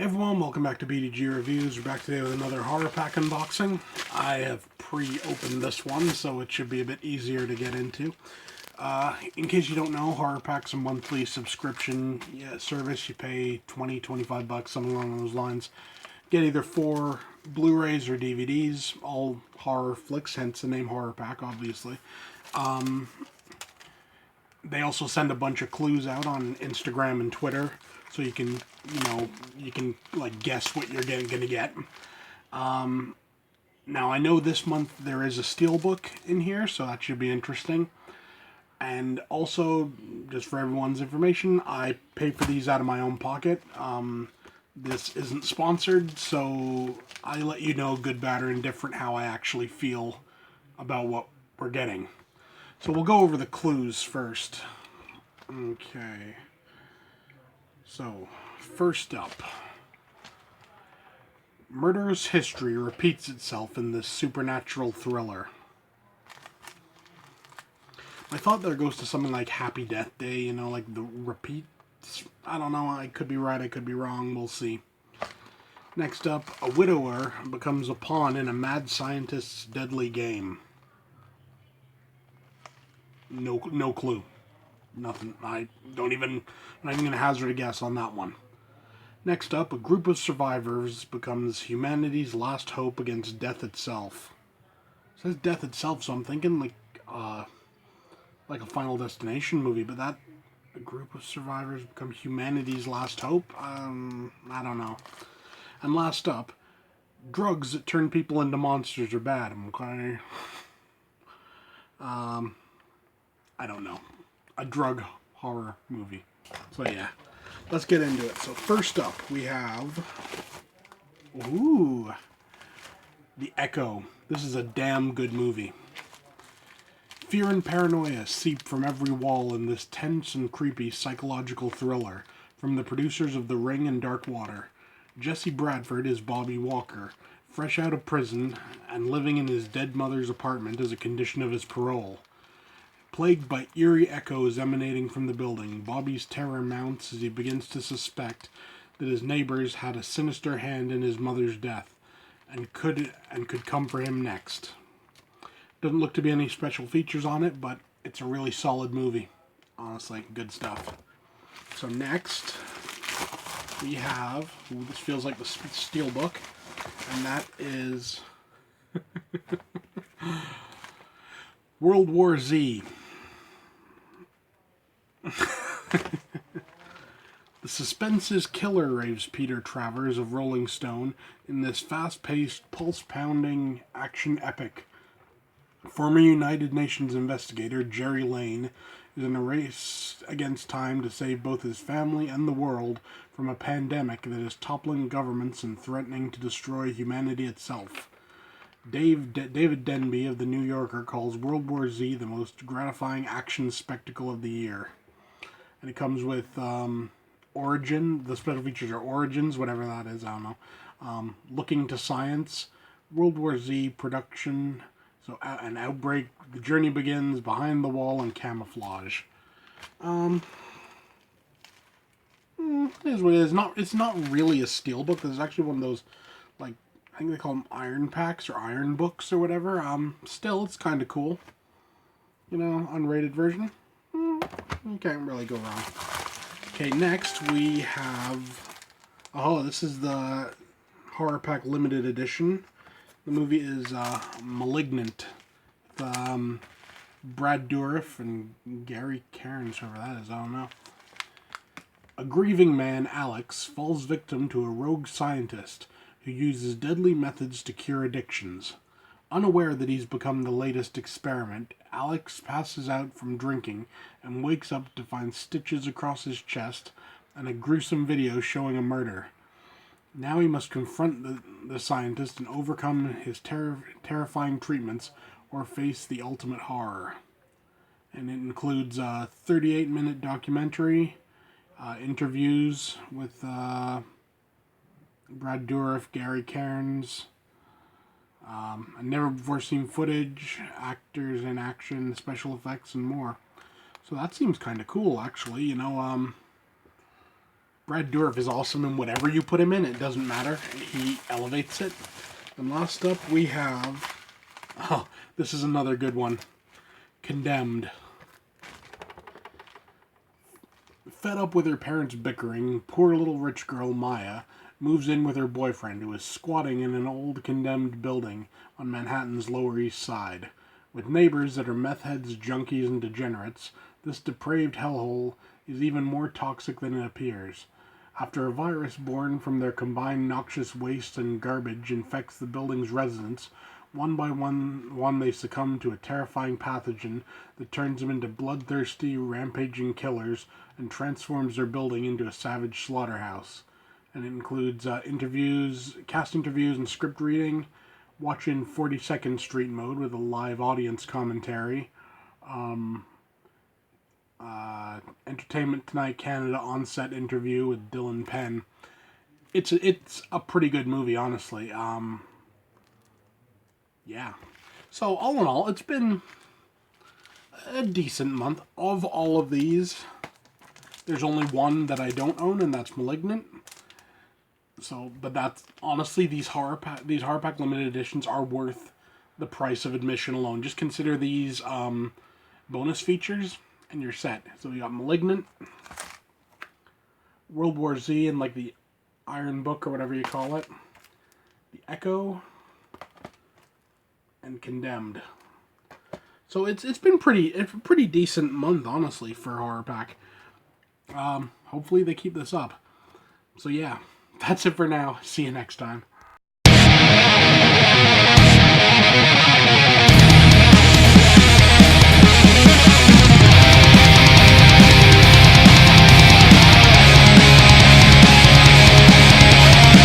Hey everyone, welcome back to BDG Reviews. We're back today with another Horrorpack unboxing. I have pre-opened this one, so it should be a bit easier to get into. In case you don't know, Horrorpack's a monthly subscription service. You pay 20, 25 bucks, something along those lines. Get either 4 Blu-rays or DVDs, all horror flicks, hence the name Horrorpack, obviously. They also send a bunch of clues out on Instagram and Twitter, so you can, like guess what you're gonna get. Now I know this month there is a steelbook in here, so that should be interesting. And also, just for everyone's information, I pay for these out of my own pocket. This isn't sponsored, so I let you know, good, bad, or indifferent, how I actually feel about what we're getting. So we'll go over the clues first. Okay. So, first up. Murderous history repeats itself in this supernatural thriller. My thought there goes to something like Happy Death Day, like the repeats. I don't know, I could be right, I could be wrong, we'll see. Next up, a widower becomes a pawn in a mad scientist's deadly game. No clue. Nothing. I'm not even going to hazard a guess on that one. Next up, a group of survivors becomes humanity's last hope against death itself. It says death itself, so I'm thinking like a Final Destination movie, but that a group of survivors become humanity's last hope? I don't know. And last up, drugs that turn people into monsters are bad. Okay. I don't know. A drug horror movie. So yeah, let's get into it. So first up, we have, The Echo. This is a damn good movie. Fear and paranoia seep from every wall in this tense and creepy psychological thriller from the producers of The Ring and Dark Water. Jesse Bradford is Bobby Walker, fresh out of prison and living in his dead mother's apartment as a condition of his parole. Plagued by eerie echoes emanating from the building, Bobby's terror mounts as he begins to suspect that his neighbors had a sinister hand in his mother's death and could come for him next. Doesn't look to be any special features on it, but it's a really solid movie. Honestly, good stuff. So next, we have, this feels like the Steelbook, and that is World War Z. The suspense is killer, raves Peter Travers of Rolling Stone in this fast-paced, pulse-pounding action epic. Former United Nations investigator Jerry Lane is in a race against time to save both his family and the world from a pandemic that is toppling governments and threatening to destroy humanity itself. David Denby of The New Yorker calls World War Z the most gratifying action spectacle of the year. And it comes with Origin. The special features are Origins, whatever that is, I don't know. Looking to Science, World War Z production, so an outbreak, the journey begins, behind the wall, and camouflage. It is what it is. It's not really a steelbook. It's actually one of those, like, I think they call them iron packs or iron books or whatever. Still, it's kind of cool. Unrated version. You can't really go wrong. Okay, next we have, this is the Horrorpack limited edition. The movie is Malignant. Brad Dourif and Gary Cairns, whoever that is, I don't know. A grieving man, Alex, falls victim to a rogue scientist who uses deadly methods to cure addictions. Unaware that he's become the latest experiment, Alex passes out from drinking and wakes up to find stitches across his chest and a gruesome video showing a murder. Now he must confront the scientist and overcome his terrifying treatments or face the ultimate horror. And it includes a 38-minute documentary, interviews with Brad Dourif, Gary Cairns, never-before-seen footage, actors in action, special effects, and more. So that seems kind of cool, actually. Brad Dourif is awesome in whatever you put him in. It doesn't matter. He elevates it. And last up we have... Oh, this is another good one. Condemned. Fed up with her parents' bickering, poor little rich girl Maya moves in with her boyfriend, who is squatting in an old condemned building on Manhattan's Lower East Side. With neighbors that are meth heads, junkies, and degenerates, this depraved hellhole is even more toxic than it appears. After a virus born from their combined noxious waste and garbage infects the building's residents, one by one they succumb to a terrifying pathogen that turns them into bloodthirsty, rampaging killers and transforms their building into a savage slaughterhouse. And it includes cast interviews and script reading, watching 42nd Street mode with a live audience commentary, Entertainment Tonight Canada on-set interview with Dylan Penn. It's a pretty good movie, honestly. Yeah. So, all in all, it's been a decent month. Of all of these, there's only one that I don't own, and that's Malignant. So, but that's, honestly, these Horrorpack limited editions are worth the price of admission alone. Just consider these bonus features, and you're set. So we got Malignant, World War Z, and like the Iron Book, or whatever you call it, The Echo, and Condemned. So it's been a pretty decent month, honestly, for Horrorpack. Hopefully they keep this up. So yeah, that's it for now. See you next time.